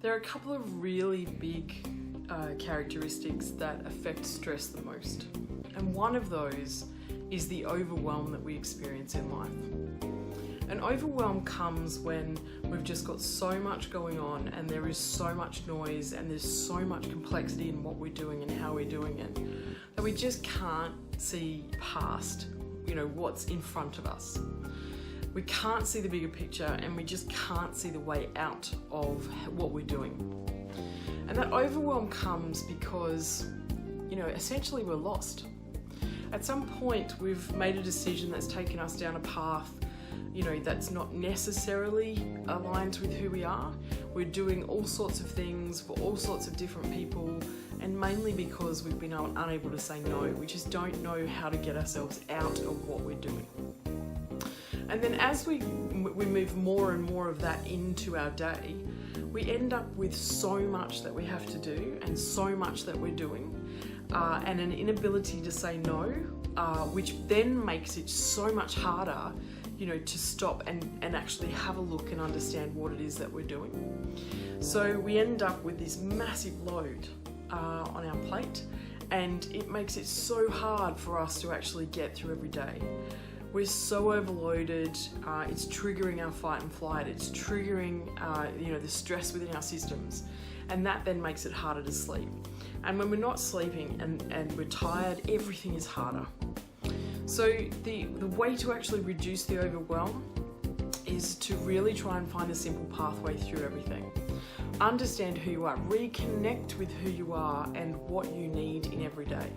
There are a couple of really big characteristics that affect stress the most. And one of those is the overwhelm that we experience in life. An overwhelm comes when we've just got so much going on and there is so much noise and there's so much complexity in what we're doing and how we're doing it that we just can't see past, what's in front of us. We can't see the bigger picture and we just can't see the way out of what we're doing. And that overwhelm comes because, essentially we're lost. At some point we've made a decision that's taken us down a path that's not necessarily aligned with who we are. We're doing all sorts of things for all sorts of different people, and mainly because we've been unable to say no. We just don't know how to get ourselves out of what we're doing. And then as we move more and more of that into our day, we end up with so much that we have to do and so much that we're doing, and an inability to say no, which then makes it so much harder to stop and actually have a look and understand what it is that we're doing. So we end up with this massive load on our plate, and it makes it so hard for us to actually get through every day. We're so overloaded, it's triggering our fight and flight, it's triggering the stress within our systems, and that then makes it harder to sleep. And when we're not sleeping and we're tired, everything is harder. So the way to actually reduce the overwhelm is to really try and find a simple pathway through everything. Understand who you are, reconnect with who you are and what you need in every day.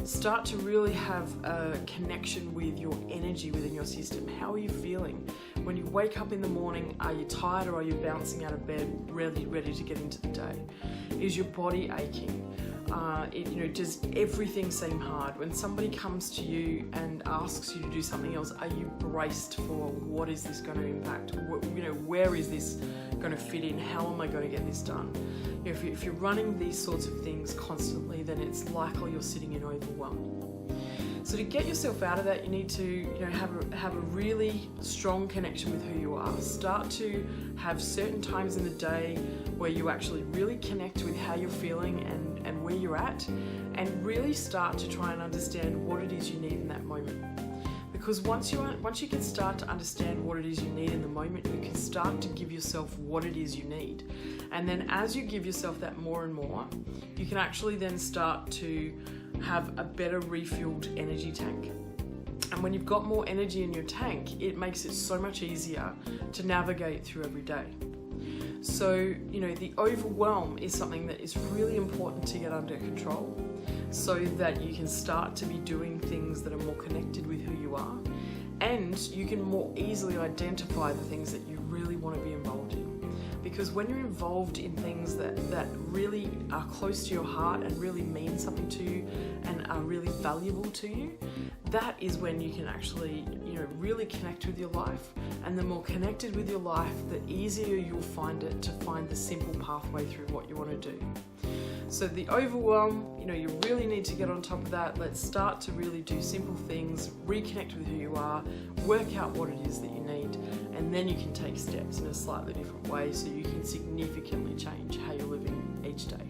Start to really have a connection with your energy within your system. How are you feeling? When you wake up in the morning, are you tired or are you bouncing out of bed ready to get into the day? Is your body aching? Does everything seem hard? When somebody comes to you and asks you to do something else, are you braced for what is this going to impact? Where is this going to fit in? How am I going to get this done? If you're running these sorts of things constantly, then it's likely you're sitting in overwhelm. So to get yourself out of that, you need to have a really strong connection with who you are. Start to have certain times in the day where you actually really connect with how you're feeling and where you're at, and really start to try and understand what it is you need in that moment. Because once you can start to understand what it is you need in the moment, you can start to give yourself what it is you need. And then as you give yourself that more and more, you can actually then start to have a better refueled energy tank. And when you've got more energy in your tank, it makes it so much easier to navigate through every day. So, the overwhelm is something that is really important to get under control so that you can start to be doing things that are more connected with who you are, and you can more easily identify the things that you really want to be involved in. Because when you're involved in things that really are close to your heart and really mean something to you and are really valuable to you, that is when you can actually, really connect with your life. And the more connected with your life, the easier you'll find it to find the simple pathway through what you want to do. So the overwhelm, you really need to get on top of that. Let's start to really do simple things, reconnect with who you are, work out what it is that you need, and then you can take steps in a slightly different way so you can significantly change how you're living each day.